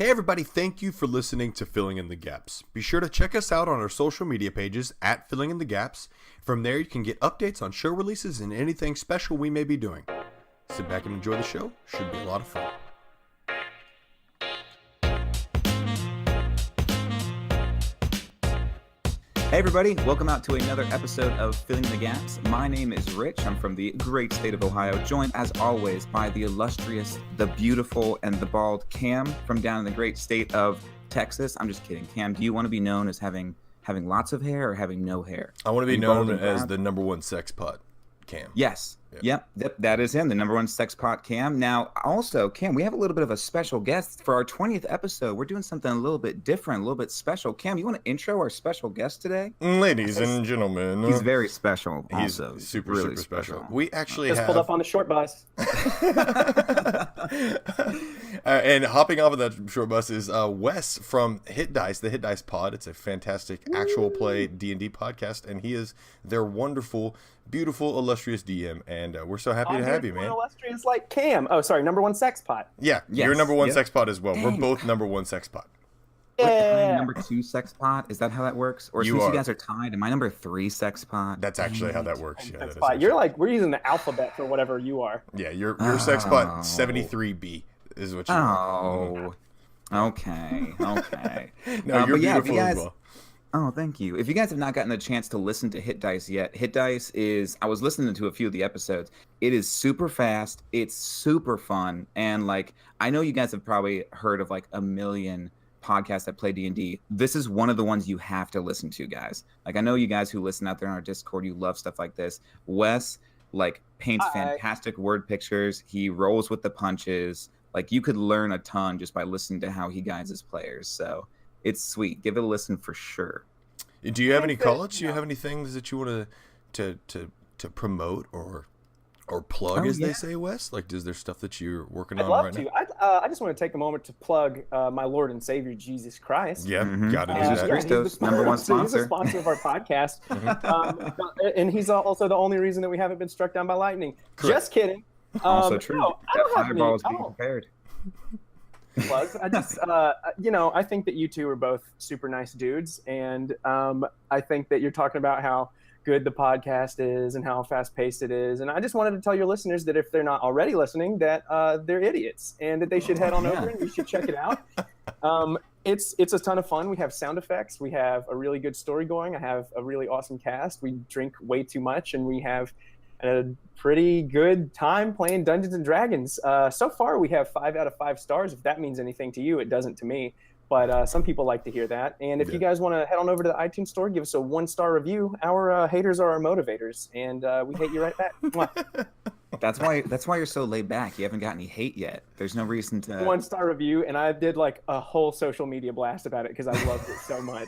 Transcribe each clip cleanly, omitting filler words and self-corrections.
Hey everybody, thank you for listening to Filling in the Gaps. Be sure to check us out on our social media pages at Filling in the Gaps. From there you can get updates on show releases and anything special we may be doing. Sit back and enjoy the show. Should be a lot of fun. Hey everybody, welcome out to another episode of Filling in the Gaps. My name is Rich. I'm from the great state of Ohio, joined as always by the illustrious, the beautiful, and the bald Cam from down in the great state of Texas. I'm just kidding. Cam, do you want to be known as having lots of hair or having no hair? I want to be known as the number one sex pot, Cam. Yes. Yep, that is him, the number one sex pot, Cam. Now, also, Cam, we have a little bit of a special guest for our 20th episode. We're doing something a little bit different, a little bit special. Cam, you want to intro our special guest today? Ladies and gentlemen. He's very special. He's also. super, really super special. We actually just pulled up on the short bus. And hopping off of that short bus is Wes from HitDice, the HitDice pod. It's a fantastic actual play D&D podcast, and he is their wonderful, beautiful, illustrious DM, and we're so happy to have you, man. Illustrious like Cam. Oh, sorry, number one sex pot. Yeah, Yes. you're number one Yep. sex pod as well. Dang. We're both number one sex pod. What, am I Yeah. number 2 sex pot? Is that how that works? Or You since are. you guys are tied, am I number 3 sex pot? That's actually how that works. Yeah, that Sex is pot. actually- You're like, we're using the alphabet for whatever you are. yeah, you're sex pot Oh. 73B is what you are. Oh, okay. No, But you're yeah, if beautiful you as guys- well. Oh, thank you. If you guys have not gotten a chance to listen to HitDice yet, HitDice is, I was listening to a few of the episodes. It is super fast. It's super fun. And like, I know you guys have probably heard of like a million podcasts that play D&D. This is one of the ones you have to listen to, guys. Like, I know you guys who listen out there on our Discord, you love stuff like this. Wes, like, paints Hi. fantastic word pictures. He rolls with the punches. Like, you could learn a ton just by listening to how he guides his players. So it's sweet. Give it a listen for sure. Do you have any think that, call-outs? Do you you know- have any things that you want to promote or plug, Oh, as yeah. they say, Wes? Like, is there stuff that you're working I'd on love right to. now? I just want to take a moment to plug my Lord and Savior, Jesus Christ. Yeah, Mhm. gotta do Jesus that. Christ. he's Christos, the number one He's a sponsor. sponsor of our podcast. And he's also the only reason that we haven't been struck down by lightning. Correct. Just kidding. Also true. No, I That don't have any fireball is being prepared. plugs. I just, I think that you two are both super nice dudes, and I think that you're talking about how good the podcast is and how fast-paced it is. And I just wanted to tell your listeners that if they're not already listening, that they're idiots and that they should head on over and you should check it out. It's a ton of fun. We have sound effects. We have a really good story going. I have a really awesome cast. We drink way too much, and we have a pretty good time playing Dungeons and Dragons. So far, we have 5 out of 5 stars. If that means anything to you, it doesn't to me. But some people like to hear that. And if you guys want to head on over to the iTunes store, give us a 1-star review. Our haters are our motivators, and we hate you right back. Mwah. That's why you're so laid back. You haven't got any hate yet. There's no reason to. 1-star review, and I did like a whole social media blast about it because I loved it so much.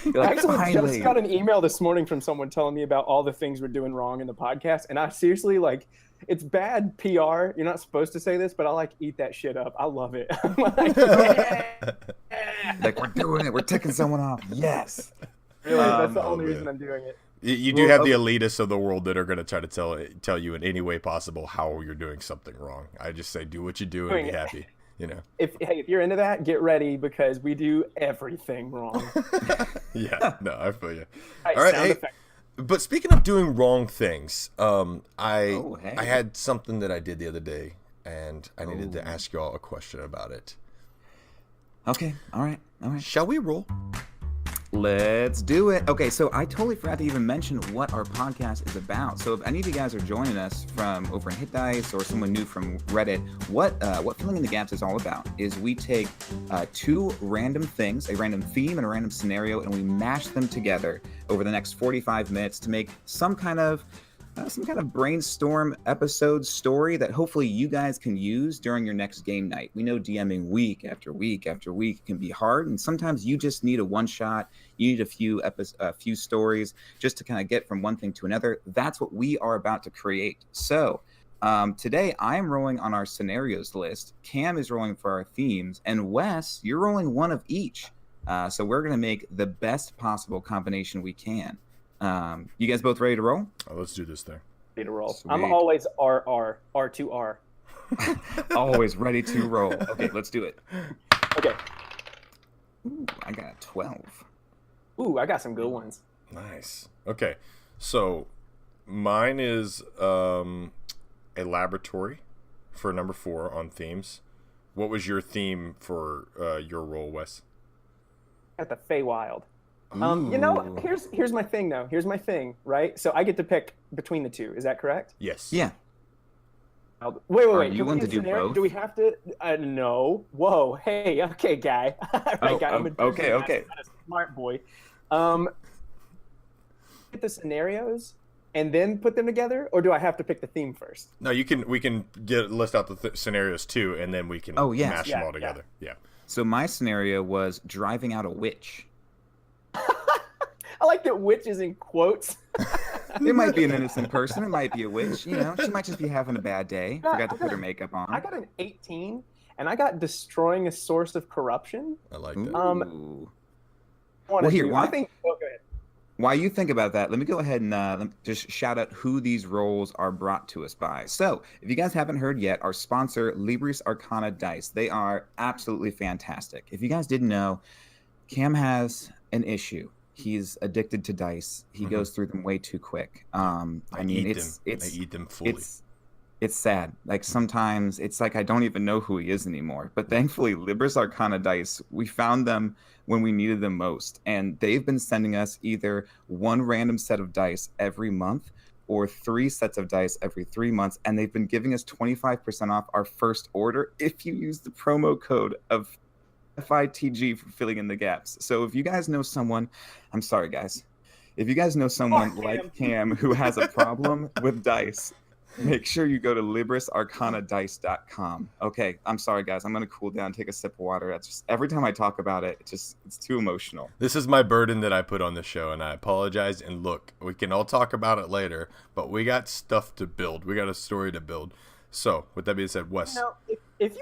You're I like, actually finally. just got an email this morning from someone telling me about all the things we're doing wrong in the podcast, and I seriously like, it's bad PR. You're not supposed to say this, but I like eat that shit up. I love it. I'm like, yeah. Like, we're doing it. We're ticking someone off. Yes. Really, that's the Oh, only man. reason I'm doing it. You do have the elitists of the world that are going to try to tell you in any way possible how you're doing something wrong. I just say do what you do and be happy. You know. If you're into that, get ready because we do everything wrong. Yeah. No, I feel you. All All right. sound Hey, effect. but speaking of doing wrong things, I hey. had something that I did the other day, and I needed to ask y'all a question about it. Okay. All right. Shall we roll? Let's do it. Okay, so I totally forgot to even mention what our podcast is about. So if any of you guys are joining us from over in HitDice or someone new from Reddit, what Filling in the Gaps is all about is we take 2 random things, a random theme and a random scenario, and we mash them together over the next 45 minutes to make some kind of brainstorm episode story that hopefully you guys can use during your next game night. We know DMing week after week after week can be hard, and sometimes you just need a one shot. You need a few stories just to kind of get from one thing to another. That's what we are about to create. So today I am rolling on our scenarios list. Cam is rolling for our themes, and Wes, you're rolling one of each. So we're going to make the best possible combination we can. You guys both ready to roll? Oh, let's do this thing. Ready to roll. Sweet. I'm always R2R. Always ready to roll. Okay, let's do it. Okay. Ooh, I got a 12. Ooh, I got some good ones. Nice. Okay, so mine is a laboratory for number 4 on themes. What was your theme for your role, Wes? At the Feywild. You know, here's my thing though. Here's my thing, right? So I get to pick between the two. Is that correct? Yes. Yeah. Wait. Are Can you we one do to do scenario? both? Do we have to? No. Whoa. Hey. Okay, guy. All right, guy. I'm okay. I'm a smart boy. Get the scenarios and then put them together, or do I have to pick the theme first? No, you can. We can list out the scenarios too, and then we can mash them all together. Yeah. So my scenario was driving out a witch. I like that witch is in quotes. It might be an innocent person. It might be a witch. You know, she might just be having a bad day. Forgot to put her makeup on. I got an 18, and I got destroying a source of corruption. I like that. Ooh. Well, here, I think. Oh, go ahead. While you think about that, let me go ahead and just shout out who these roles are brought to us by. So, if you guys haven't heard yet, our sponsor, Libris Arcana Dice, they are absolutely fantastic. If you guys didn't know, Cam has an issue. He's addicted to dice. He goes through them way too quick. I mean, I eat them fully. It's sad. Like sometimes it's like I don't even know who he is anymore. But thankfully, Libris Arcana Dice, we found them when we needed them most. And they've been sending us either one random set of dice every month or 3 sets of dice every 3 months. And they've been giving us 25% off our first order if you use the promo code of FITG for filling in the gaps. So if you guys know someone, I'm sorry, guys. If you guys know someone like Cam who has a problem with dice, make sure you go to librisarcanadice.com. Okay, I'm sorry, guys. I'm going to cool down, take a sip of water. That's just, every time I talk about it, it's too emotional. This is my burden that I put on the show, and I apologize. And look, we can all talk about it later, but we got stuff to build. We got a story to build. So, with that being said, Wes. Now, if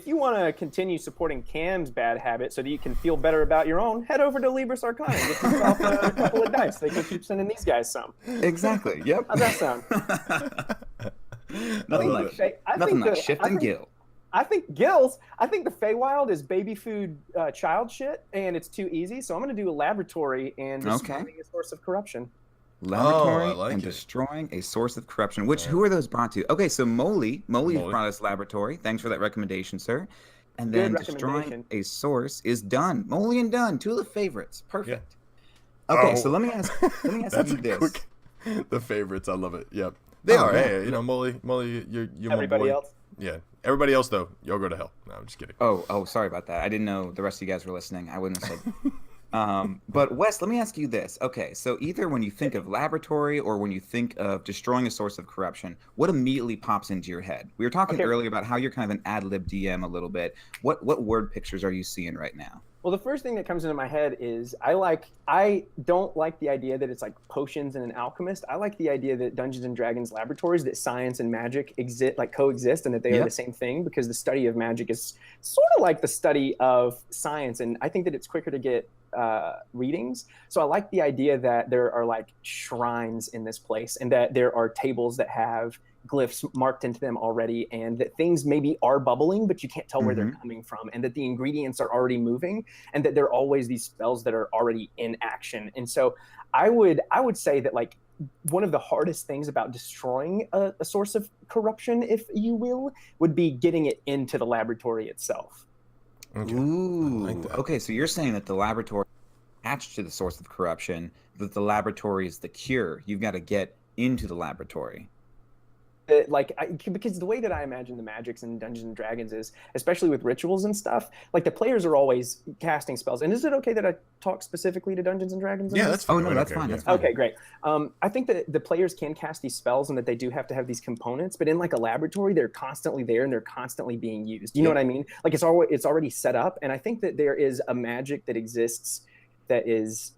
you wanna continue supporting Cam's bad habit so that you can feel better about your own, head over to Libris Arcana. Get yourself a couple of dice. They can keep sending these guys some. Exactly. Yep. How's that sound? Nothing like shifting Gil. I think Gills. I think the Feywild is baby food child shit, and it's too easy. So I'm gonna do a laboratory and destroying a source of corruption. Laboratory and destroying a source of corruption. Who are those brought to? Okay, so Molly brought us laboratory. Thanks for that recommendation, sir. And then destroying a source is done. Molly and done. 2 of the favorites. Perfect. Yeah. Okay, so let me ask you this. The favorites, I love it. Yep. They are. Hey, you know, Molly, you're everybody my boy. Else. Yeah. Everybody else though, you'll go to hell. No, I'm just kidding. Oh, sorry about that. I didn't know the rest of you guys were listening. I wouldn't have said but Wes, let me ask you this. Okay, so either when you think of laboratory or when you think of destroying a source of corruption, what immediately pops into your head? We were talking earlier about how you're kind of an ad-lib DM a little bit. What word pictures are you seeing right now? Well, the first thing that comes into my head is I don't like the idea that it's like potions and an alchemist. I like the idea that Dungeons and Dragons laboratories, that science and magic coexist, and that they are the same thing, because the study of magic is sort of like the study of science, and I think that it's quicker to get readings. So I like the idea that there are like shrines in this place, and that there are tables that have glyphs marked into them already, and that things maybe are bubbling, but you can't tell where they're coming from, and that the ingredients are already moving, and that there are always these spells that are already in action. And so I would say that like one of the hardest things about destroying a source of corruption, if you will, would be getting it into the laboratory itself. Okay. Ooh. Like that. Okay, so you're saying that the laboratory attached to the source of corruption, that the laboratory is the cure. You've got to get into the laboratory. Because the way that I imagine the magics in Dungeons and Dragons is, especially with rituals and stuff, like the players are always casting spells. And is it okay that I talk specifically to Dungeons and Dragons? Yeah, that's fine. Oh no, that's fine. That's fine. Okay, great. I think that the players can cast these spells, and that they do have to have these components. But in like a laboratory, they're constantly there and they're constantly being used. You know what I mean? Like it's already set up. And I think that there is a magic that exists that is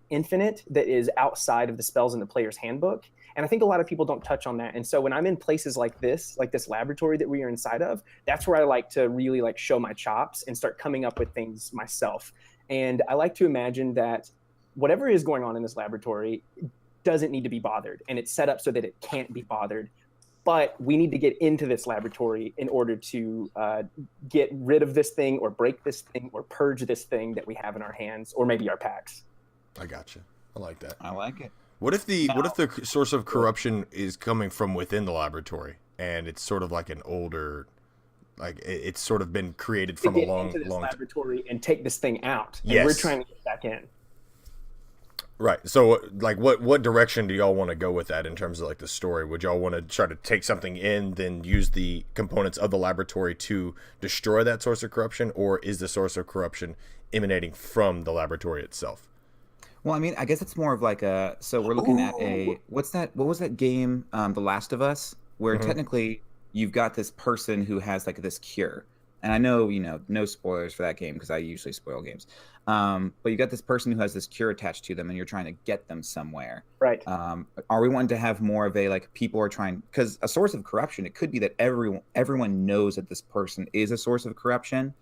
infinite, that is outside of the spells in the player's handbook. And I think a lot of people don't touch on that. And so when I'm in places like this laboratory that we are inside of, that's where I like to really like show my chops and start coming up with things myself. And I like to imagine that whatever is going on in this laboratory doesn't need to be bothered. And it's set up so that it can't be bothered. but we need to get into this laboratory in order to get rid of this thing or break this thing or purge this thing that we have in our hands or maybe our packs. I gotcha. I like that. I like it. What if the source of corruption is coming from within the laboratory, and it's sort of like an older, like it's sort of been created from a long laboratory and take this thing out. And yes. We're trying to get back in. Right. So, like, what direction do y'all want to go with that in terms of like the story? Would y'all want to try to take something in, then use the components of the laboratory to destroy that source of corruption, or is the source of corruption emanating from the laboratory itself? Well, I mean, I guess it's more of like a. So we're looking at what was that game, The Last of Us, where technically you've got this person who has like this cure, and I know no spoilers for that game because I usually spoil games. But you got this person who has this cure attached to them, and you're trying to get them somewhere. Right. Are we wanting to have more of a like people are trying, because a source of corruption, it could be that everyone knows that this person is a source of corruption.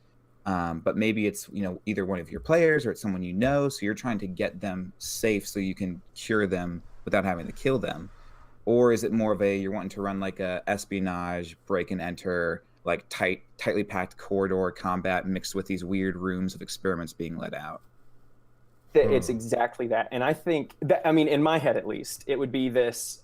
But maybe it's either one of your players or it's someone so you're trying to get them safe so you can cure them without having to kill them. Or is it more of a you're wanting to run like a espionage, break and enter, like tightly packed corridor combat mixed with these weird rooms of experiments being let out? It's exactly that. And I think that, I mean, in my head at least, it would be this,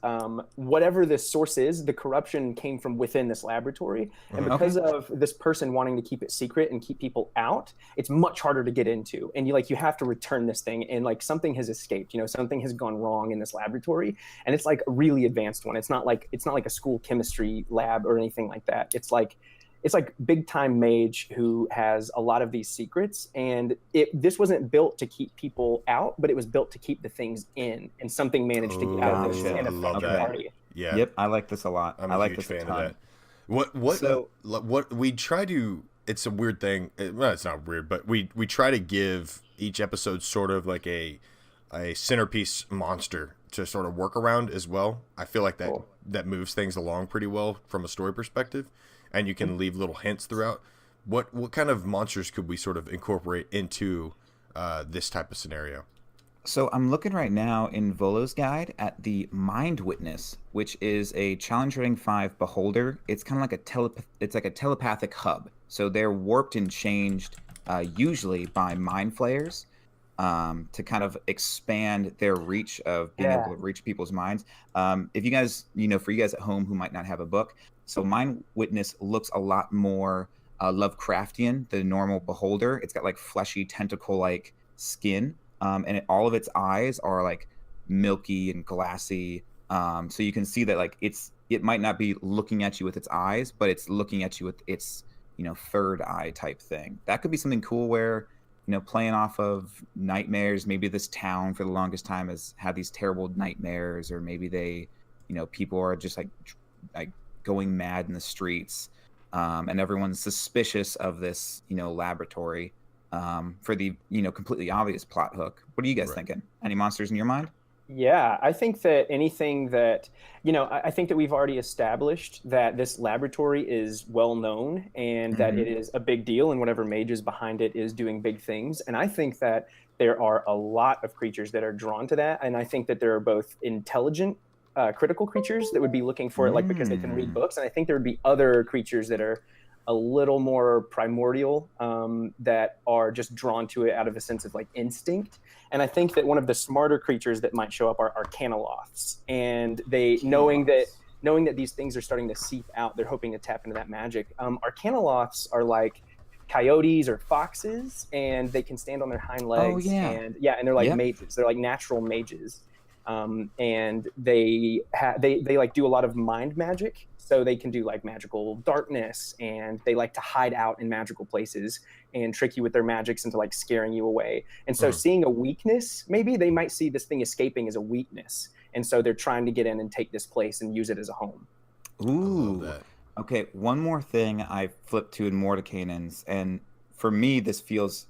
whatever this source is, the corruption came from within this laboratory. And because of this person wanting to keep it secret and keep people out, it's much harder to get into. And you have to return this thing, and like something has escaped, something has gone wrong in this laboratory. And it's like a really advanced one. It's not like a school chemistry lab or anything like that. It's like big time mage who has a lot of these secrets, and this wasn't built to keep people out, but it was built to keep the things in, and something managed to get out of this and affect the party. Yeah. Yep, I like this a lot. I like this a ton. What we try to, it's a weird thing. Well, it's not weird, but we try to give each episode sort of like a centerpiece monster to sort of work around as well. I feel like that moves things along pretty well from a story perspective. And you can leave little hints throughout. What kind of monsters could we sort of incorporate into this type of scenario? So I'm looking right now in Volo's guide at the Mind Witness, which is a Challenge Rating 5 beholder. It's kind of like a telepathic hub. So they're warped and changed usually by mind flayers to kind of expand their reach of being able to reach people's minds. If you guys, for you guys at home who might not have a book, so Mind Witness looks a lot more Lovecraftian than the normal beholder. It's got like fleshy tentacle-like skin, and all of its eyes are like milky and glassy. So you can see that like it might not be looking at you with its eyes, but it's looking at you with its third eye type thing. That could be something cool where playing off of nightmares. Maybe this town for the longest time has had these terrible nightmares, or maybe they people are just like going mad in the streets, and everyone's suspicious of this laboratory for the completely obvious plot hook. What are you guys thinking? Any monsters in your mind? Yeah, I think that anything that, I think that we've already established that this laboratory is well known and that it is a big deal, and whatever mage is behind it is doing big things. And I think that there are a lot of creatures that are drawn to that. And I think that there are both intelligent, critical creatures that would be looking for it, like because they can read books. And I think there would be other creatures that are a little more primordial, that are just drawn to it out of a sense of like instinct. And I think that one of the smarter creatures that might show up are arcanoloths, and they knowing that these things are starting to seep out, they're hoping to tap into that magic. Arcanoloths are like coyotes or foxes, and they can stand on their hind legs. And they're like mages. They're like natural mages. And they like do a lot of mind magic, so they can do like magical darkness, and they like to hide out in magical places and trick you with their magics into like scaring you away. And so seeing a weakness, maybe they might see this thing escaping as a weakness, and so they're trying to get in and take this place and use it as a home. Ooh, okay. One more thing I flipped to in Mordecai's, and for me this feels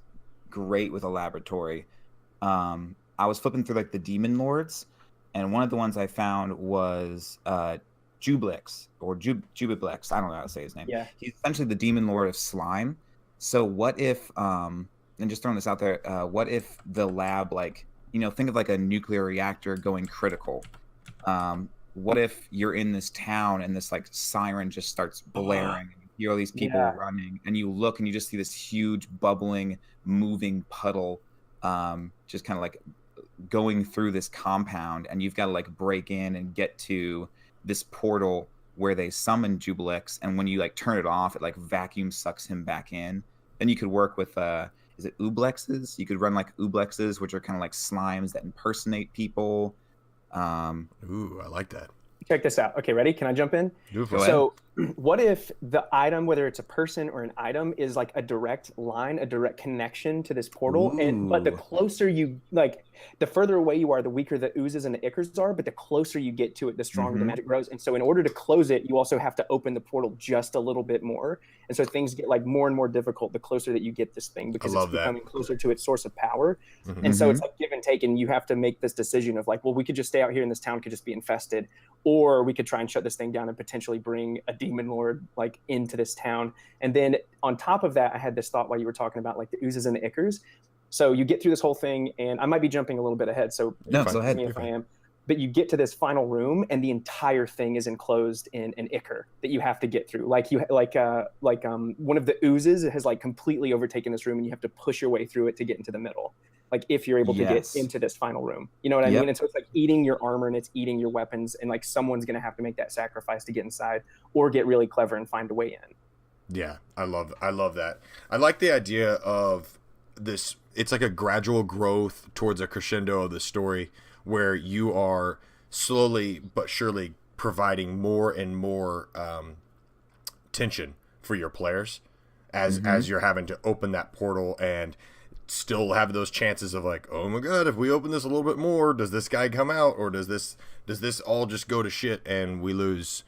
great with a laboratory. I was flipping through like the demon lords, and one of the ones I found was Jublix or Jubiblex. I don't know how to say his name. Yeah. He's essentially the demon lord of slime. So what if, and just throwing this out there, what if the lab, like, think of like a nuclear reactor going critical. what if you're in this town and this like siren just starts blaring, and you hear all these people running, and you look and you just see this huge bubbling, moving puddle, just kind of like going through this compound, and you've got to like break in and get to this portal where they summon Jubilix, and when you like turn it off, it like vacuum sucks him back in. Then you could work with is it Ooblexes? You could run like Ooblexes, which are kind of like slimes that impersonate people. Ooh, I like that. Check this out. Okay, ready? Can I jump in? So what if the item, whether it's a person or an item, is like a direct line, a direct connection to this portal? But the closer you, like, the further away you are, the weaker the oozes and the ichors are, but the closer you get to it, the stronger the magic grows. And so in order to close it, you also have to open the portal just a little bit more. And so things get like more and more difficult the closer that you get this thing, because it's becoming closer to its source of power. And so it's like give and take, and you have to make this decision of like, well, we could just stay out here and this town could just be infested, or we could try and shut this thing down and potentially bring a demon lord like into this town. And then on top of that, I had this thought while you were talking about like the oozes and the ichors. So you get through this whole thing, and I might be jumping a little bit ahead, so no, go ahead. Me if I am. But you get to this final room, and the entire thing is enclosed in an ichor that you have to get through. Like one of the oozes has like completely overtaken this room, and you have to push your way through it to get into the middle. Like if you're able to get into this final room, you know what I mean? And so it's like eating your armor and it's eating your weapons, and like someone's gonna have to make that sacrifice to get inside, or get really clever and find a way in. Yeah, I love that. I like the idea of this. It's like a gradual growth towards a crescendo of the story, where you are slowly but surely providing more and more tension for your players as you're having to open that portal and still have those chances of like, oh my god, if we open this a little bit more, does this guy come out, or does this all just go to shit and we lose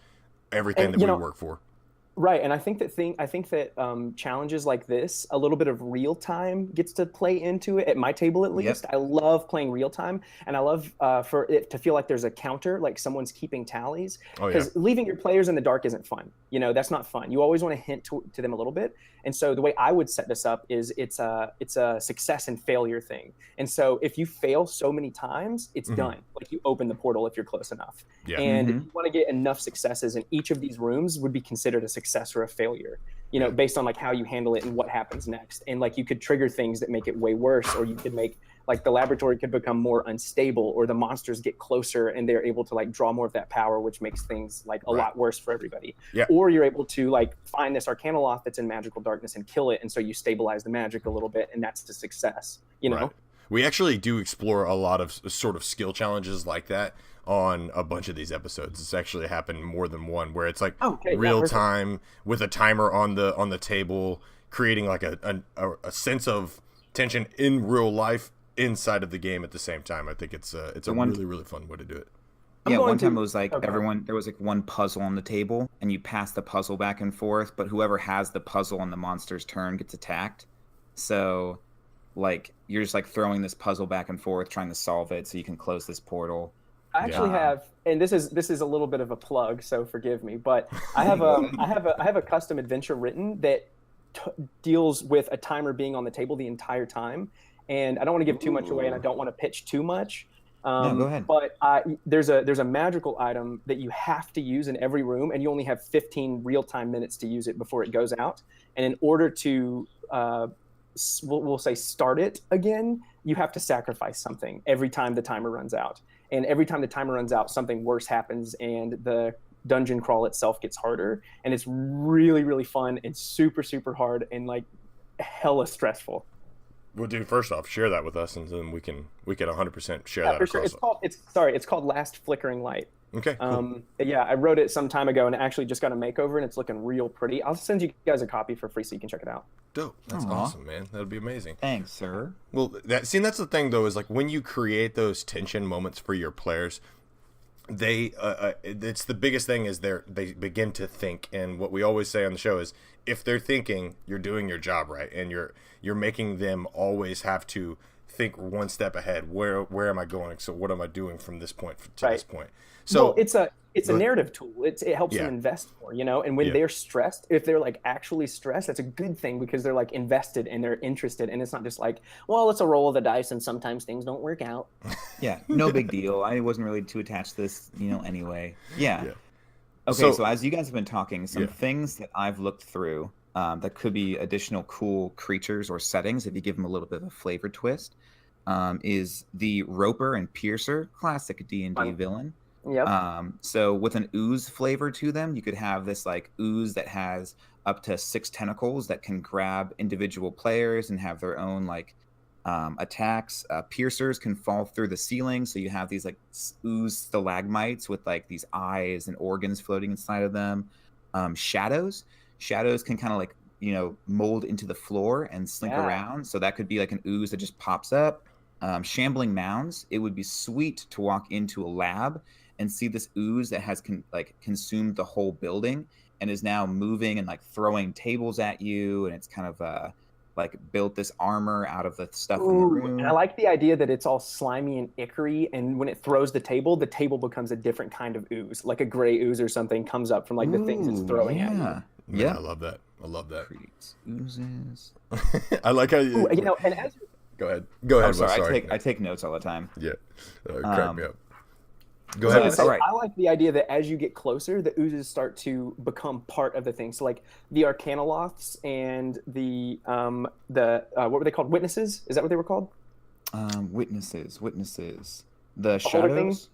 everything that we work for? Right, and I think that challenges like this, a little bit of real time gets to play into it. At my table, at least, I love playing real time, and I love for it to feel like there's a counter, like someone's keeping tallies. Because leaving your players in the dark isn't fun. You know, that's not fun. You always want to hint to them a little bit. And so the way I would set this up is it's a success and failure thing. And so if you fail so many times, it's done. Like you open the portal if you're close enough. And if you want to get enough successes in each of these rooms would be considered a success or a failure, you know, based on like how you handle it and what happens next. And like you could trigger things that make it way worse, or you could make like the laboratory could become more unstable, or the monsters get closer and they're able to like draw more of that power, which makes things like a lot worse for everybody. Or you're able to like find this Arcanoloth that's in magical darkness and kill it, and so you stabilize the magic a little bit, and that's the success, you know? We actually do explore a lot of sort of skill challenges like that on a bunch of these episodes. It's actually happened more than one, where it's like real time with a timer on the table, creating like a sense of tension in real life inside of the game at the same time. I think it's a really fun way to do it. One time it was like there was like one puzzle on the table, and you pass the puzzle back and forth, but whoever has the puzzle on the monster's turn gets attacked. So like you're just like throwing this puzzle back and forth, trying to solve it so you can close this portal. I actually have, and this is a little bit of a plug, so forgive me, but I have a custom adventure written that deals with a timer being on the table the entire time. And I don't want to give too much away, and I don't want to pitch too much. No, go ahead. But there's a magical item that you have to use in every room, and you only have 15 real-time minutes to use it before it goes out. And in order to, we'll say, start it again, you have to sacrifice something every time the timer runs out. And every time the timer runs out, something worse happens, and the dungeon crawl itself gets harder. And it's really, really fun and super, super hard and like hella stressful. Well, dude, first off, share that with us, and then we can 100% share that. For sure. It's called Last Flickering Light. Okay. Cool. I wrote it some time ago, and it actually just got a makeover, and it's looking real pretty. I'll send you guys a copy for free so you can check it out. Dope. That's awesome, man. That'd be amazing. Thanks, sir. Well, that's the thing though, is like when you create those tension moments for your players, they it's the biggest thing is they begin to think. And what we always say on the show is, if they're thinking, you're doing your job right, and you're making them always have to think one step ahead. Where am I going? So what am I doing from this point to this point? So it's a Go ahead. narrative tool. It helps them Yeah. invest more, you know. And when Yeah. they're stressed, if they're like actually stressed, that's a good thing because they're like invested and they're interested. And it's not just like, well, it's a roll of the dice and sometimes things don't work out. Yeah, no big deal. I wasn't really too attached to this, anyway. Yeah. Yeah. Okay, so as you guys have been talking, some Yeah. things that I've looked through that could be additional cool creatures or settings if you give them a little bit of a flavor twist is the Roper and Piercer, classic D&D Fun. villain. Yep. So with an ooze flavor to them, you could have this like ooze that has up to 6 tentacles that can grab individual players and have their own like attacks. Piercers can fall through the ceiling, so you have these like ooze stalagmites with like these eyes and organs floating inside of them. Shadows can kind of like mold into the floor and slink around, so that could be like an ooze that just pops up. Shambling mounds, it would be sweet to walk into a lab and see this ooze that has consumed the whole building and is now moving and like throwing tables at you, and it's kind of like built this armor out of the stuff in the room. And I like the idea that it's all slimy and ichory, and when it throws the table becomes a different kind of ooze, like a gray ooze or something comes up from like the things it's throwing at you. Yeah, I love that. Creates oozes. I like how you. And as Go ahead. Go ahead. Sorry, Sorry. I take notes all the time. Yeah. Crack me up. Go So ahead. all right. I like the idea that as you get closer, the oozes start to become part of the thing. So like the Arcanoloths and the what were they called? Witnesses? Is that what they were called? Witnesses. The whole thing? shadows.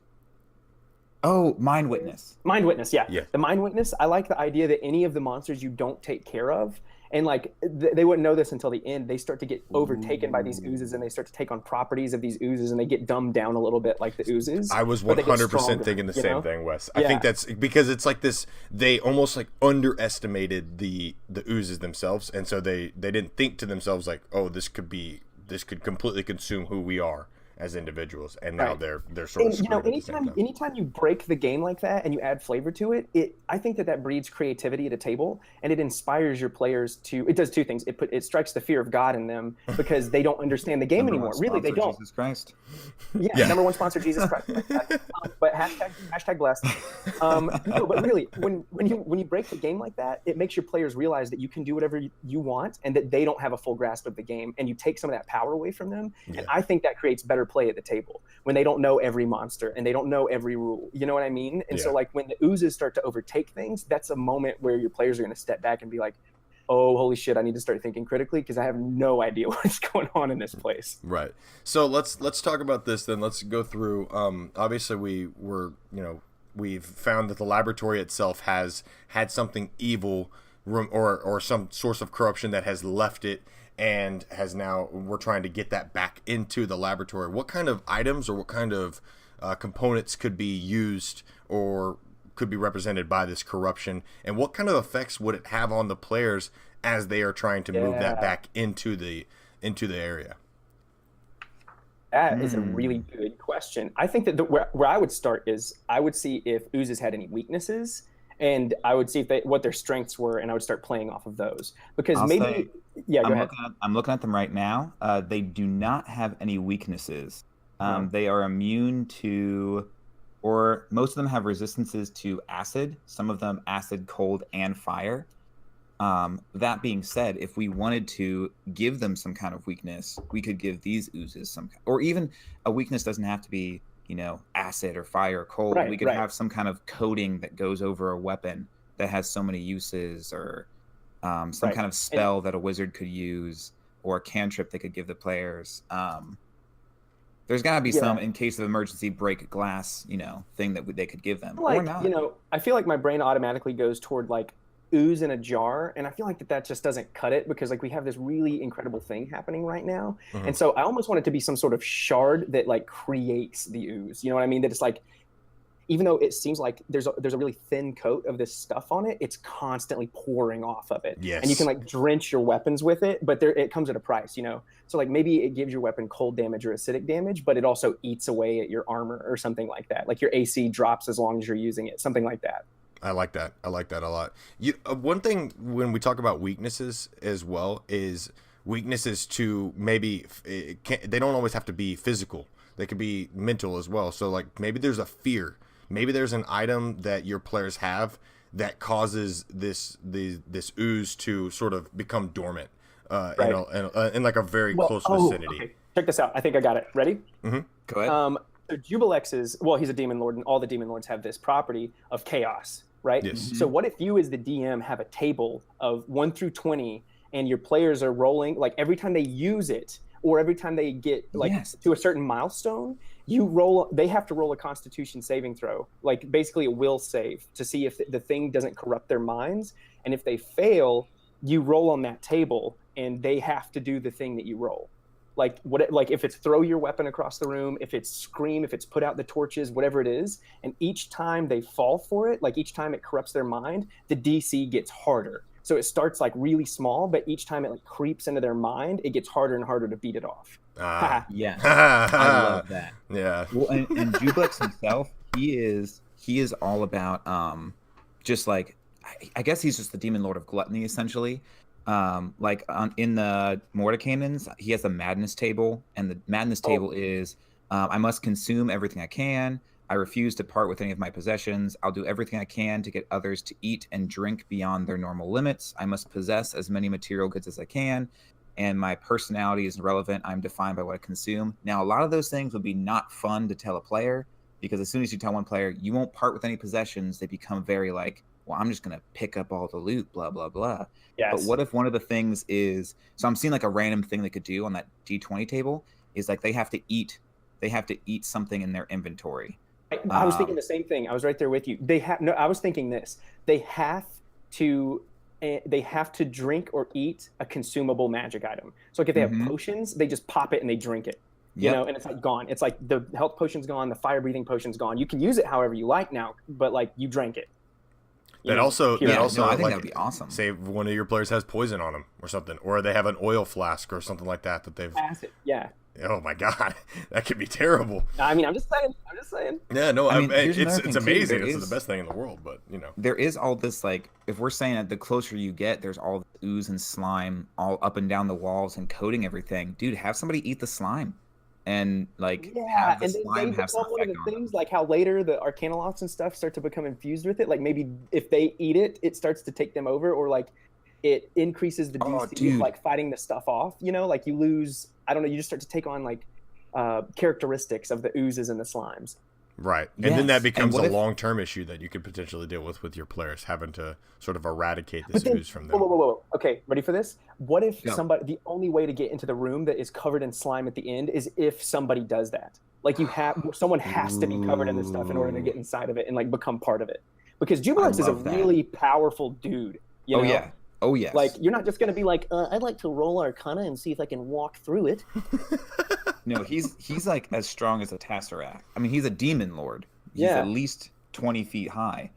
Oh, Mind Witness. Mind Witness, yeah. Yeah. The Mind Witness. I like the idea that any of the monsters you don't take care of, and like they wouldn't know this until the end, they start to get overtaken by these oozes, and they start to take on properties of these oozes, and they get dumbed down a little bit like the oozes. I was but they get 100% stronger, thinking the you same know? thing, Wes. Yeah. I think that's because it's like this. They almost like underestimated the oozes themselves, and so they didn't think to themselves like, oh, this could completely consume who we are as individuals, and now Right. they're sort of And screwed at the same time. anytime you break the game like that and you add flavor to it, I think that breeds creativity at a table, and it inspires your players to. It does two things. It strikes the fear of God in them because they don't understand the game anymore. Really, they don't. Jesus Christ. Yeah, number one sponsor, Jesus Christ. But hashtag blessed. No, but really, when you break the game like that, it makes your players realize that you can do whatever you want and that they don't have a full grasp of the game, and you take some of that power away from them. Yeah. And I think that creates better play at the table when they don't know every monster and they don't know every rule. You know what I mean? And so like when the oozes start to overtake things, that's a moment where your players are going to step back and be like, oh, holy shit, I need to start thinking critically because I have no idea what's going on in this place. Right. So let's talk about this then. Let's go through. Obviously, we've found that the laboratory itself has had something evil or some source of corruption that has left it, and we're trying to get that back into the laboratory. What kind of items or what kind of components could be used or could be represented by this corruption, and what kind of effects would it have on the players as they are trying to move that back into the area? That is a really good question. I think that where I would start is I would see if oozes had any weaknesses, and I would see what their strengths were, and I would start playing off of those. Because go ahead. I'm looking at them right now. They do not have any weaknesses. They are immune to, or most of them have resistances to acid. Some of them acid, cold, and fire. That being said, if we wanted to give them some kind of weakness, we could give these oozes or even a weakness doesn't have to be, acid or fire or cold. Right, we could have some kind of coating that goes over a weapon that has so many uses, or some kind of spell that a wizard could use, or a cantrip they could give the players. There's got to be some, in case of emergency, break glass, thing that they could give them. Like, or not. I feel like my brain automatically goes toward like ooze in a jar, and I feel like that just doesn't cut it because like we have this really incredible thing happening right now. And so I almost want it to be some sort of shard that like creates the ooze. You know what I mean? That it's like, even though it seems like there's a really thin coat of this stuff on it, it's constantly pouring off of it. Yes. And you can like drench your weapons with it, but it comes at a price, So like maybe it gives your weapon cold damage or acidic damage, but it also eats away at your armor or something like that. Like your AC drops as long as you're using it, something like that. I like that. I like that a lot. One thing when we talk about weaknesses as well is weaknesses to maybe they don't always have to be physical. They could be mental as well. So like maybe there's a fear maybe there's an item that your players have that causes this ooze to sort of become dormant in like a very close vicinity. Okay. Check this out. I think I got it. Ready? Mm-hmm. Go ahead. So Jubilex he's a demon lord, and all the demon lords have this property of chaos, right? Yes. So what if you, as the DM, have a table of 1 through 20, and your players are rolling, like every time they use it, or every time they get to a certain milestone, they have to roll a Constitution saving throw, like basically a will save, to see if the thing doesn't corrupt their minds. And if they fail, you roll on that table, and they have to do the thing that you roll. Like if it's throw your weapon across the room, if it's scream, if it's put out the torches, whatever it is, and each time they fall for it, like each time it corrupts their mind, the DC gets harder. So it starts like really small, but each time it like creeps into their mind, it gets harder and harder to beat it off. Yeah, I love that. Yeah. Well, and Jublex himself, he is all about just like, I guess he's just the demon lord of gluttony essentially. In the Mordecannons, he has a madness table, and the madness table is I must consume everything I can. I refuse to part with any of my possessions. I'll do everything I can to get others to eat and drink beyond their normal limits. I must possess as many material goods as I can. And my personality is irrelevant. I'm defined by what I consume. Now, a lot of those things would be not fun to tell a player, because as soon as you tell one player, you won't part with any possessions, they become very like, well, I'm just going to pick up all the loot, blah, blah, blah. Yes. But what if one of the things is, so I'm seeing like a random thing they could do on that D20 table is like they have to eat something in their inventory. I was thinking the same thing. I was right there with you. I was thinking this. They have to drink or eat a consumable magic item. So like if they have potions, they just pop it and they drink it. You know, and it's like gone. It's like the health potion's gone, the fire breathing potion's gone. You can use it however you like now, but like you drank it. I think that'd be awesome. Say one of your players has poison on them or something, or they have an oil flask or something like that they've. Acid, yeah. Oh my God, that could be terrible. I mean, I'm just saying. Yeah, no, it's amazing. It's the best thing in the world, but you know, there is all this like, if we're saying that the closer you get, there's all this ooze and slime all up and down the walls and coating everything. Dude, have somebody eat the slime. And like have the slime have some effect on things, like how later the Arcanoloths and stuff start to become infused with it. Like maybe if they eat it, it starts to take them over, or like it increases the DC of like fighting the stuff off. You know, like you lose. I don't know. You just start to take on like characteristics of the oozes and the slimes. Right. And then that becomes a long-term issue that you could potentially deal with your players, having to sort of eradicate this ooze from them. Whoa. Okay, ready for this? What if the only way to get into the room that is covered in slime at the end is if somebody does that? Like someone has to be covered in this stuff in order to get inside of it and like become part of it. Because Jubilex is a really powerful dude. You know? Oh, yeah. Like, you're not just going to be like, I'd like to roll Arcana and see if I can walk through it. No, he's like as strong as a Tesseract. I mean, he's a demon lord. He's at least 20 feet high.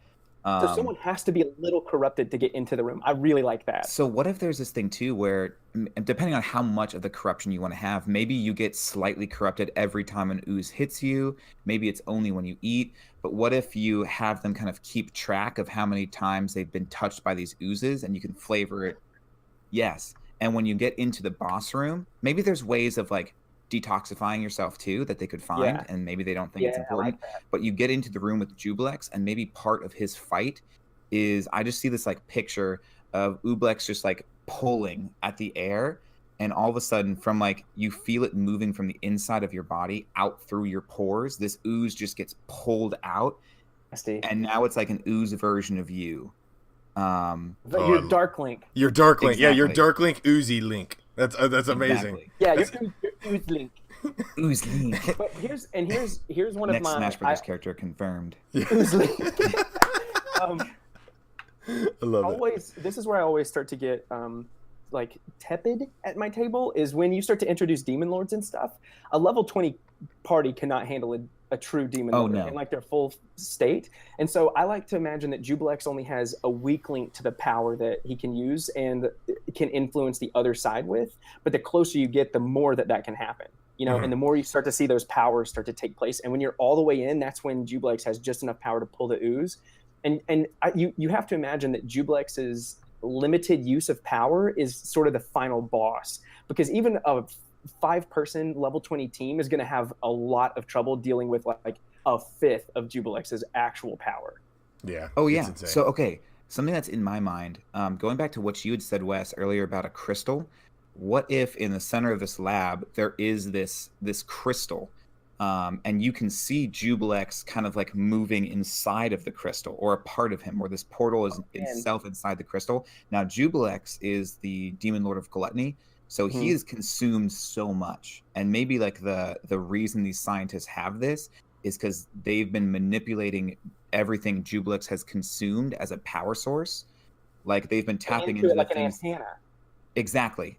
So someone has to be a little corrupted to get into the room. I really like that. So what if there's this thing too where, depending on how much of the corruption you want to have, maybe you get slightly corrupted every time an ooze hits you. Maybe it's only when you eat. But what if you have them kind of keep track of how many times they've been touched by these oozes, and you can flavor it? Yes. And when you get into the boss room, maybe there's ways of like detoxifying yourself too that they could find, and maybe they don't think it's important. But you get into the room with Jublex, and maybe part of his fight is, I just see this like picture of Ublex just like pulling at the air, and all of a sudden from like, you feel it moving from the inside of your body out through your pores. This ooze just gets pulled out, and now it's like an ooze version of you. Your Dark Link. Your Dark Link. Exactly. Yeah, your Dark Link Oozy Link. That's amazing. Exactly. Yeah, your Ooze Link. Ooze Link. But here's one Next of my Smash Brothers character confirmed. Ooze Link. I love it. This is where I always start to get like tepid at my table, is when you start to introduce demon lords and stuff. A level 20 party cannot handle a true demon lord in like their full state. And so I like to imagine that Jublex only has a weak link to the power that he can use and can influence the other side with. But the closer you get, the more that can happen. You know, and the more you start to see those powers start to take place. And when you're all the way in, that's when Jublex has just enough power to pull the ooze. And you have to imagine that Jublex's limited use of power is sort of the final boss, because even a 5-person level 20 team is going to have a lot of trouble dealing with like a fifth of Jubilex's actual power. Yeah. Oh it's yeah. insane. So okay, something that's in my mind, going back to what you had said, Wes, earlier about a crystal. What if in the center of this lab there is this crystal, and you can see Jubilex kind of like moving inside of the crystal, or a part of him, or this portal is itself inside the crystal. Now Jubilex is the demon lord of gluttony, so he has consumed so much, and maybe like the reason these scientists have this is because they've been manipulating everything Jubilex has consumed as a power source. Like they've been tapping into it the like things. an antenna. Exactly.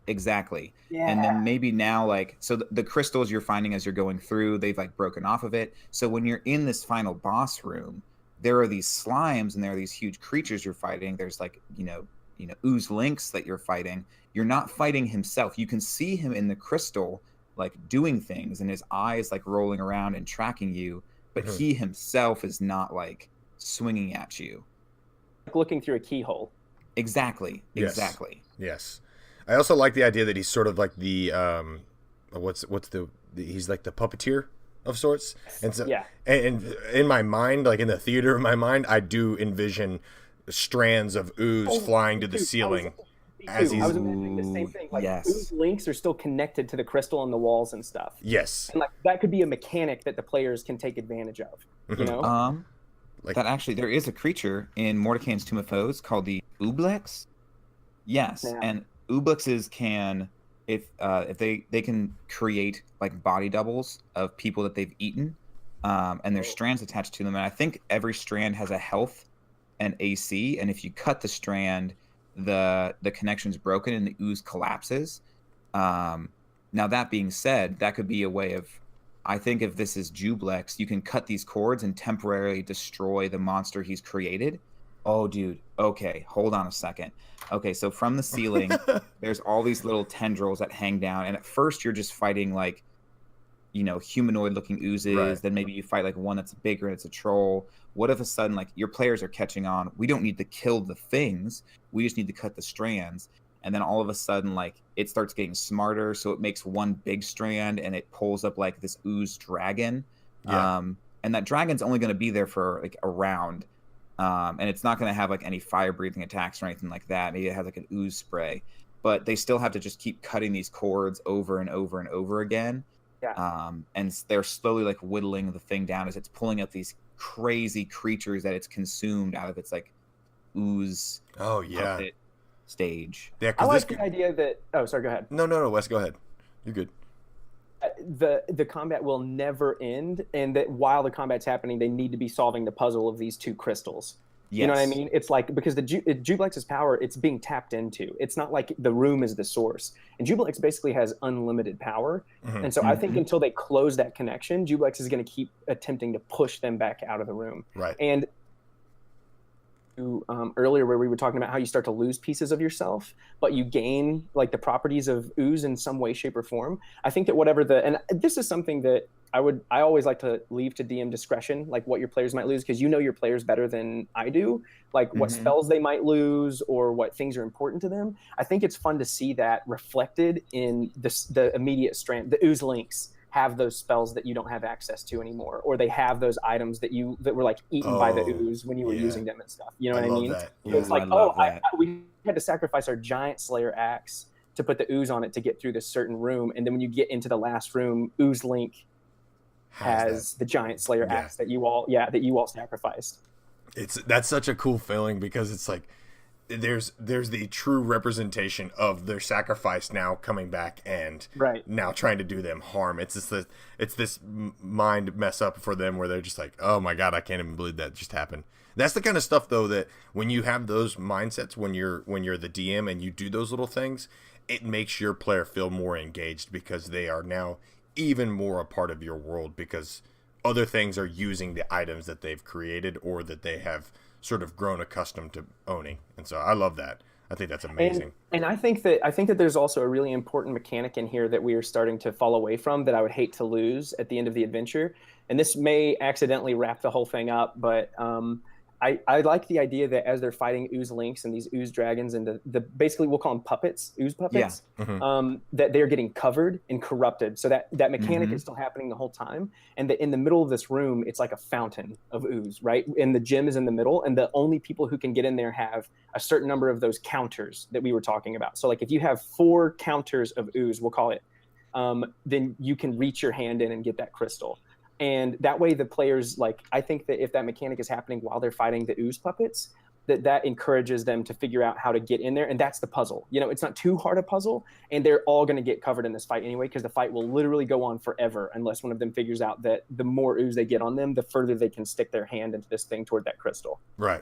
Yeah. And then maybe now, like, so the crystals you're finding as you're going through, they've like broken off of it. So when you're in this final boss room, there are these slimes and there are these huge creatures you're fighting. There's like, ooze lynx that you're fighting. You're not fighting himself. You can see him in the crystal, like doing things, and his eyes like rolling around and tracking you, but he himself is not like swinging at you. Like looking through a keyhole. Exactly. Yes. I also like the idea that he's sort of like the he's like the puppeteer of sorts. And so and in my mind, like in the theater of my mind, I do envision strands of ooze flying to the ceiling. I was imagining the same thing. Like ooze links are still connected to the crystal on the walls and stuff. Yes. And like that could be a mechanic that the players can take advantage of. You know? Like that actually, there is a creature in Mordecai's Tomb of Foes called the Ooblex. Yes, and Ooblexes can, if they can create like body doubles of people that they've eaten, and there's strands attached to them. And I think every strand has a health and AC. And if you cut the strand, the connection's broken and the ooze collapses. Now that being said, that could be a way of, I think if this is Jublex, you can cut these cords and temporarily destroy the monster he's created. Oh, dude. Okay, hold on a second. Okay, so from the ceiling, there's all these little tendrils that hang down. And at first, you're just fighting, like, humanoid-looking oozes. Right. Then maybe you fight, like, one that's bigger and it's a troll. What if a sudden, like, your players are catching on? We don't need to kill the things. We just need to cut the strands. And then all of a sudden, like, it starts getting smarter, so it makes one big strand, and it pulls up, like, this ooze dragon. Yeah. And that dragon's only going to be there for, like, a round. And it's not going to have, like, any fire-breathing attacks or anything like that. Maybe it has, like, an ooze spray. But they still have to just keep cutting these cords over and over and over again. Yeah. And they're slowly, like, whittling the thing down as it's pulling up these crazy creatures that it's consumed out of its, like, ooze. Oh, yeah. Stage. Yeah, I like the idea that. Oh, sorry. Go ahead. No, Wes, go ahead. You're good. The combat will never end, and that while the combat's happening, they need to be solving the puzzle of these two crystals. Yes. You know what I mean? It's like, because the Jubilex's power, it's being tapped into. It's not like the room is the source, and Jubilex basically has unlimited power. Mm-hmm. And so I think until they close that connection, Jubilex is going to keep attempting to push them back out of the room. Right. And earlier where we were talking about how you start to lose pieces of yourself, but you gain like the properties of ooze in some way, shape, or form. I think that and this is something that I always like to leave to DM discretion, like what your players might lose, because you know your players better than I do, like what spells they might lose or what things are important to them. I think it's fun to see that reflected in the immediate strand. The ooze links have those spells that you don't have access to anymore, or they have those items that were like eaten by the ooze when you were using them and stuff. You know what I mean? That. Yeah, it's like, we had to sacrifice our giant slayer axe to put the ooze on it to get through this certain room, and then when you get into the last room, ooze link has the giant slayer axe that you all sacrificed. That's such a cool feeling, because it's like there's the true representation of their sacrifice now coming back and now trying to do them harm. It's this mind mess up for them where they're just like, oh my god, I can't even believe that just happened. That's the kind of stuff though that when you have those mindsets, when you're the DM and you do those little things, it makes your player feel more engaged, because they are now even more a part of your world, because other things are using the items that they've created or that they have sort of grown accustomed to owning. And so I love that. I think that's amazing. And I think that there's also a really important mechanic in here that we are starting to fall away from that I would hate to lose at the end of the adventure. And this may accidentally wrap the whole thing up, but I like the idea that as they're fighting ooze lynx and these ooze dragons and the basically we'll call them puppets, ooze puppets, that they're getting covered and corrupted. So that mechanic is still happening the whole time. And that in the middle of this room, it's like a fountain of ooze, right? And the gym is in the middle. And the only people who can get in there have a certain number of those counters that we were talking about. So like if you have 4 counters of ooze, we'll call it, then you can reach your hand in and get that crystal. And that way the players, like, I think that if that mechanic is happening while they're fighting the ooze puppets, that encourages them to figure out how to get in there. And that's the puzzle. You know, it's not too hard a puzzle, and they're all going to get covered in this fight anyway, because the fight will literally go on forever unless one of them figures out that the more ooze they get on them, the further they can stick their hand into this thing toward that crystal. Right.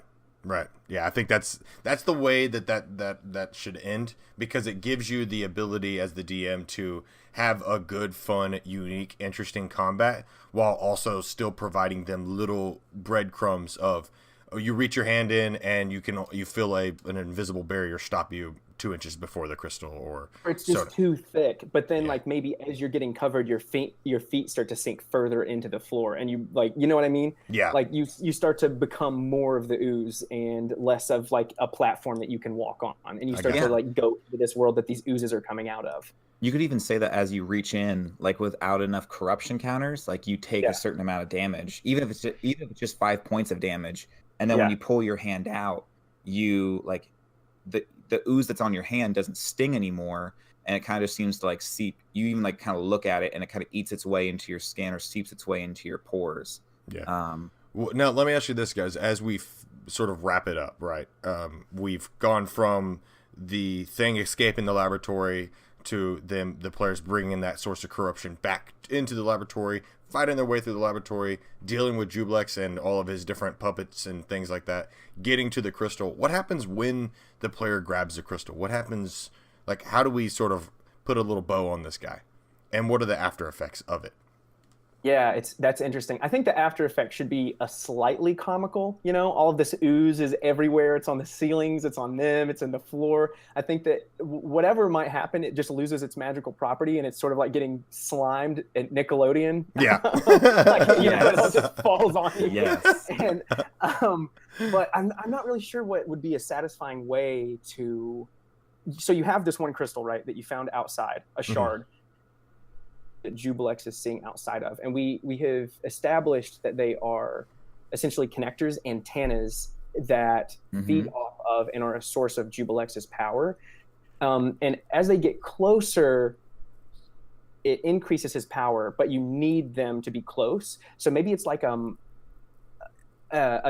Yeah, I think that's the way that should end, because it gives you the ability as the DM to have a good, fun, unique, interesting combat while also still providing them little breadcrumbs of, you reach your hand in and you feel an invisible barrier stop you 2 inches before the crystal, or it's just too thick. But then like maybe as you're getting covered, your feet start to sink further into the floor, and you like, you know what I mean? Yeah. Like you start to become more of the ooze and less of like a platform that you can walk on, and you start to like go to this world that these oozes are coming out of. You could even say that as you reach in, like without enough corruption counters, like you take a certain amount of damage, even if it's just 5 points of damage. And then when you pull your hand out, you like the ooze that's on your hand doesn't sting anymore, and it kind of seems to like seep. You even like kind of look at it, and it kind of eats its way into your skin or seeps its way into your pores. Yeah. Well, now let me ask you this, guys. As we sort of wrap it up, right? We've gone from the thing escaping the laboratory to the players bringing that source of corruption back into the laboratory, fighting their way through the laboratory, dealing with Jublex and all of his different puppets and things like that, getting to the crystal. What happens when the player grabs the crystal? What happens, like, how do we sort of put a little bow on this guy? And what are the after effects of it? Yeah, that's interesting. I think the after effect should be a slightly comical, you know, all of this ooze is everywhere. It's on the ceilings, it's on them, it's in the floor. I think that whatever might happen, it just loses its magical property, and it's sort of like getting slimed at Nickelodeon. Yeah. Like, you know, it just falls on you. Yes. And, but I'm not really sure what would be a satisfying way to, so you have this one crystal, right, that you found outside, a shard. That Jublex is seeing outside of, and we have established that they are essentially connectors, antennas that feed off of and are a source of Jubelex's power. And as they get closer, it increases his power, but you need them to be close. So maybe it's like a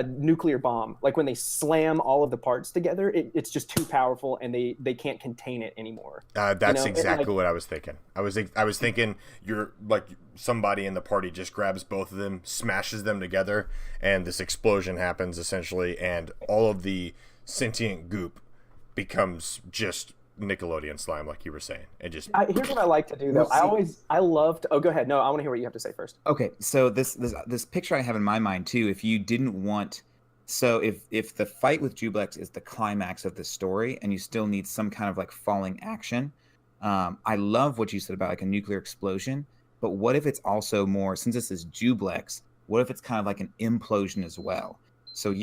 nuclear bomb. Like when they slam all of the parts together, it's just too powerful, and they can't contain it anymore. That's exactly what I was thinking. I was thinking you're like somebody in the party just grabs both of them, smashes them together, and this explosion happens essentially, and all of the sentient goop becomes just Nickelodeon slime, like you were saying. It just here's what I like to do though. I love to. Oh, go ahead. No, I want to hear what you have to say first. Okay, so this picture I have in my mind too. If you didn't want, so if the fight with Jublex is the climax of the story, and you still need some kind of like falling action, I love what you said about like a nuclear explosion. But what if it's also more, since this is Jublex, what if it's kind of like an implosion as well? So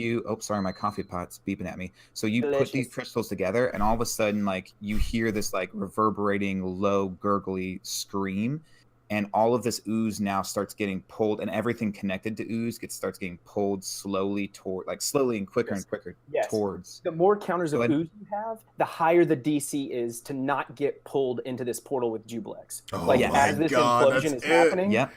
sorry, my coffee pot's beeping at me. So you put these crystals together, and all of a sudden, like, you hear this like reverberating, low, gurgly scream, and all of this ooze now starts getting pulled, and everything connected to ooze starts getting pulled slowly and quicker and quicker towards. The more counters of ooze you have, the higher the DC is to not get pulled into this portal with Jublex. As this implosion is happening. Yeah.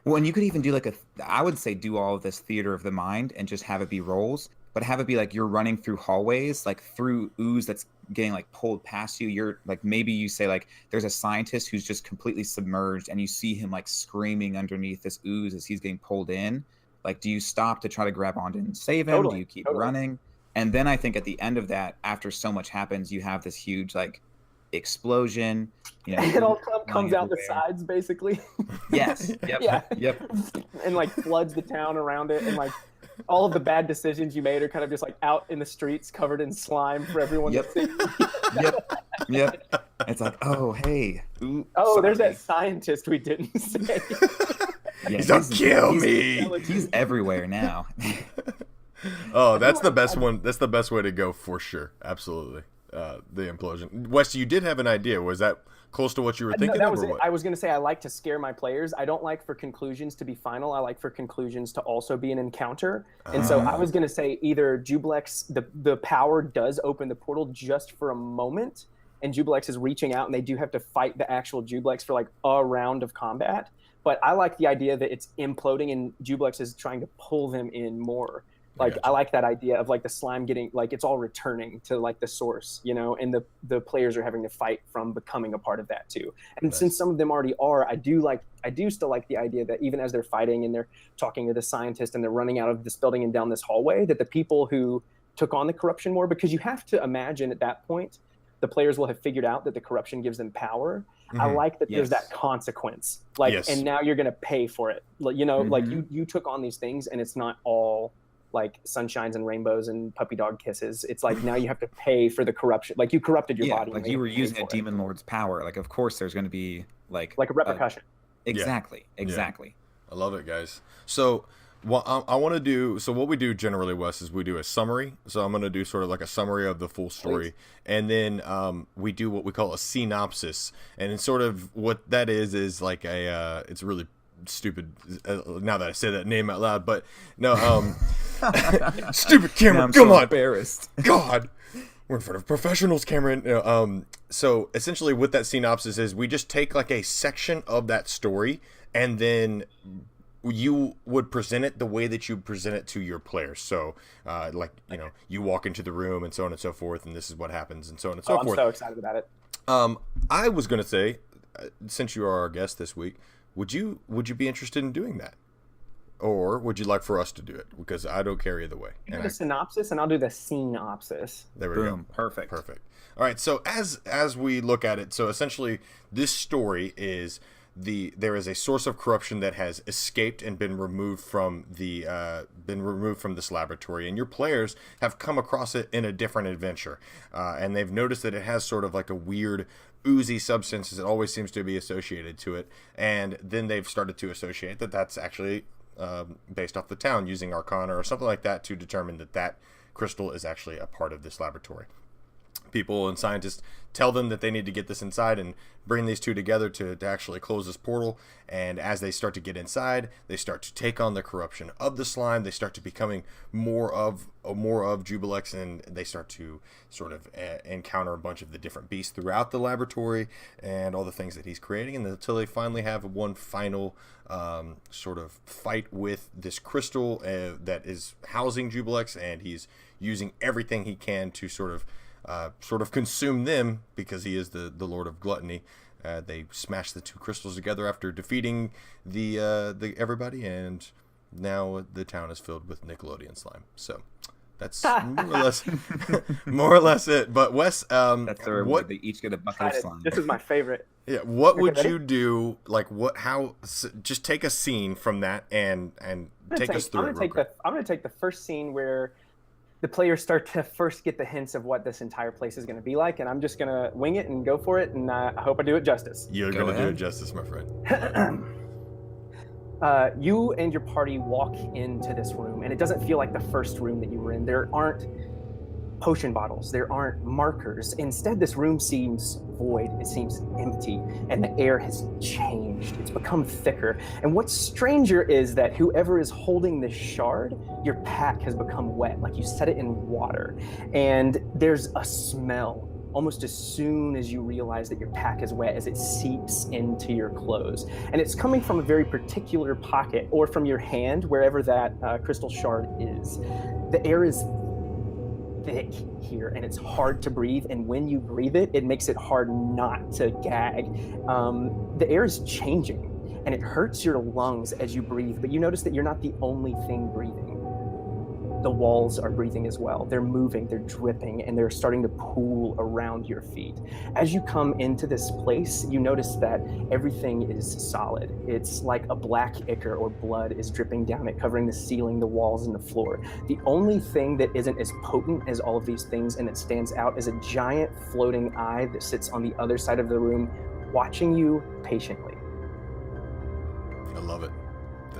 Well, and you could even do I would say do all of this theater of the mind and just have it be rolls, but have it be like you're running through hallways, like through ooze that's getting like pulled past you. You're like, maybe you say like there's a scientist who's just completely submerged, and you see him like screaming underneath this ooze as he's getting pulled in. Like, do you stop to try to grab onto and save him? Totally, do you keep running? And then I think at the end of that, after so much happens, you have this huge like explosion. You know, it all comes out the sides, basically. Yes. Yep. Yep. And like floods the town around it, and like all of the bad decisions you made are kind of just like out in the streets, covered in slime for everyone to see. Yep. It's like, oh hey. Ooh, there's that scientist we didn't say. Yeah, don't kill me. He's everywhere now. Oh, that's the best one. That's the best way to go for sure. Absolutely. The implosion. Wes, you did have an idea. Was that close to what you were thinking That of, was or it. what? I was going to say I like to scare my players. I don't like for conclusions to be final. I like for conclusions to also be an encounter. And so I was going to say either Jublex, the power does open the portal just for a moment, and Jublex is reaching out, and they do have to fight the actual Jublex for like a round of combat. But I like the idea that it's imploding, and Jublex is trying to pull them in more. Like I like that idea of like the slime getting like it's all returning to like the source, you know, and the players are having to fight from becoming a part of that too. And since some of them already are, I do still like the idea that even as they're fighting and they're talking to the scientist and they're running out of this building and down this hallway, that the people who took on the corruption more, because you have to imagine at that point the players will have figured out that the corruption gives them power. I like that there's that consequence, like, and now you're going to pay for it. You know, like you took on these things, and it's not all like sunshines and rainbows and puppy dog kisses. It's like now you have to pay for the corruption. Like you corrupted your body. Like you were using a demon lord's power. Like of course there's going to be like a repercussion. Exactly. I love it, guys. So what I want to do, so what we do generally, Wes, is we do a summary. So I'm going to do sort of like a summary of the full story. And then we do what we call a synopsis. And it's sort of what that is like a, it's really stupid now that I say that name out loud, but no, stupid Cameron, come on. Embarrassed. God. We're in front of professionals, Cameron. So essentially what that synopsis is, we just take like a section of that story and then you would present it the way that you present it to your players. So like, you know, you walk into the room and so on and so forth, and this is what happens and so on and so forth. I'm so excited about it. I was going to say, since you are our guest this week, would you be interested in doing that? Or would you like for us to do it? Because I don't care either way. You do the synopsis, and I'll do the synopsis. There we Boom. go. Perfect. All right. So as we look at it, so essentially this story is there is a source of corruption that has escaped and been removed from this laboratory, and your players have come across it in a different adventure, and they've noticed that it has sort of like a weird oozy substance that always seems to be associated to it, and then they've started to associate that that's actually based off the town, using Arcana or something like that to determine that crystal is actually a part of this laboratory. People and scientists tell them that they need to get this inside and bring these two together to actually close this portal. And as they start to get inside, they start to take on the corruption of the slime. They start to becoming more of Jubilex, and they start to sort of encounter a bunch of the different beasts throughout the laboratory and all the things that he's creating, and until they finally have one final sort of fight with this crystal that is housing Jubilex, and he's using everything he can to sort of consume them, because he is the Lord of Gluttony. They smash the two crystals together after defeating the everybody, and now the town is filled with Nickelodeon slime. So that's more or less it. But Wes, that's their what they each get a bucket of slime. This is my favorite. Yeah, what would you do? Like just take a scene from that and take us through it real quick. I'm going to take the first scene where the players start to first get the hints of what this entire place is going to be like, and I'm just going to wing it and go for it, and I hope I do it justice. You're going to do it justice, my friend. You and your party walk into this room, and it doesn't feel like the first room that you were in. There aren't potion bottles. There aren't markers. Instead, this room seems void. It seems empty, and the air has changed. It's become thicker. And what's stranger is that whoever is holding this shard, your pack has become wet, like you set it in water. And there's a smell almost as soon as you realize that your pack is wet, as it seeps into your clothes. And it's coming from a very particular pocket, or from your hand, wherever that crystal shard is. The air is thick here, and it's hard to breathe, and when you breathe it, it makes it hard not to gag. The air is changing, and it hurts your lungs as you breathe, but you notice that you're not the only thing breathing. The walls are breathing as well. They're moving, they're dripping, and they're starting to pool around your feet. As you come into this place, you notice that everything is solid. It's like a black ichor or blood is dripping down it, covering the ceiling, the walls, and the floor. The only thing that isn't as potent as all of these things and that stands out is a giant floating eye that sits on the other side of the room, watching you patiently. I love it.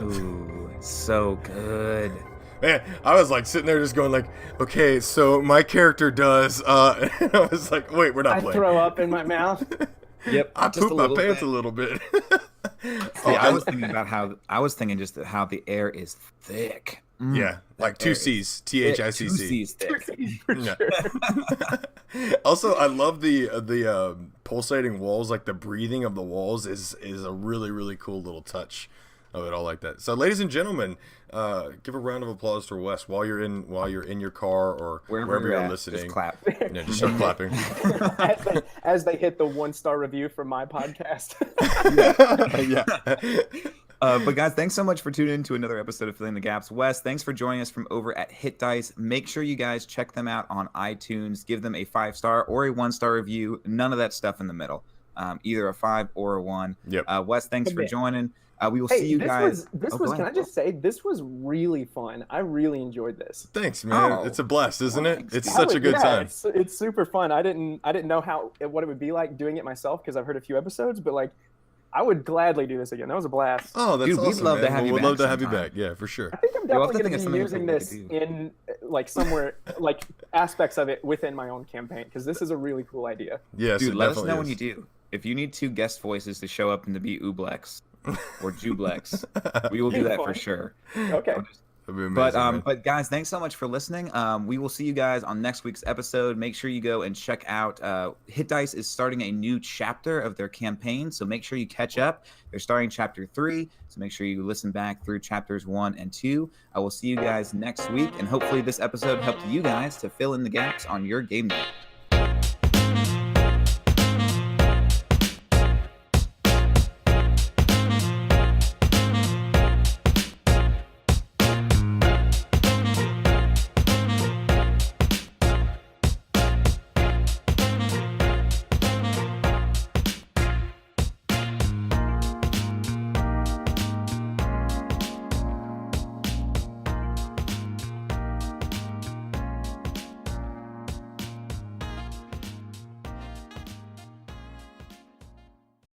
Ooh, so good. Man, I was like sitting there just going like, okay, so my character does, and I was like, wait, we're not I playing. throw up in my mouth. Yep. I just pooped my pants a little bit. See, I was thinking about how the air is thick. Yeah, like two C's, THICC. 2 C's thick. For Yeah. sure. Also, I love the pulsating walls. Like the breathing of the walls is a really, really cool little touch of it all like that. So, ladies and gentlemen, give a round of applause for Wes while you're in your car or wherever you're at, listening. Just clap. Yeah, just start clapping. as they hit the 1-star review from my podcast. Yeah. But guys, thanks so much for tuning in to another episode of Filling the Gaps. Wes, thanks for joining us from over at HitDice. Make sure you guys check them out on iTunes. Give them a 5-star or a 1-star review. None of that stuff in the middle. Either a 5 or a 1. Yep. Wes, thanks for joining. We will see you guys. Can I just say, this was really fun. I really enjoyed this. Thanks, man. Oh. It's a blast, isn't it? Thanks, It's dude. such a good time. It's super fun. I didn't know what it would be like doing it myself because I've heard a few episodes, but like, I would gladly do this again. That was a blast. Oh, that's Dude, awesome, we'd love to man. have you We'd back love to have you sometime. back. Yeah, for sure. I think I'm we'll have to definitely think of going to be something using we could this do. in like somewhere, like aspects of it within my own campaign because this is a really cool idea. Yes, Dude, it let us definitely know when is. you do. If you need 2 guest voices to show up and to be Ublex or Jublex, we will do that for sure. Okay. That'd be amazing, man. But guys, thanks so much for listening. We will see you guys on next week's episode. Make sure you go and check out HitDice is starting a new chapter of their campaign, so make sure you catch up. They're starting chapter 3, so make sure you listen back through chapters 1 and 2. I will see you guys next week, and hopefully this episode helped you guys to fill in the gaps on your game night.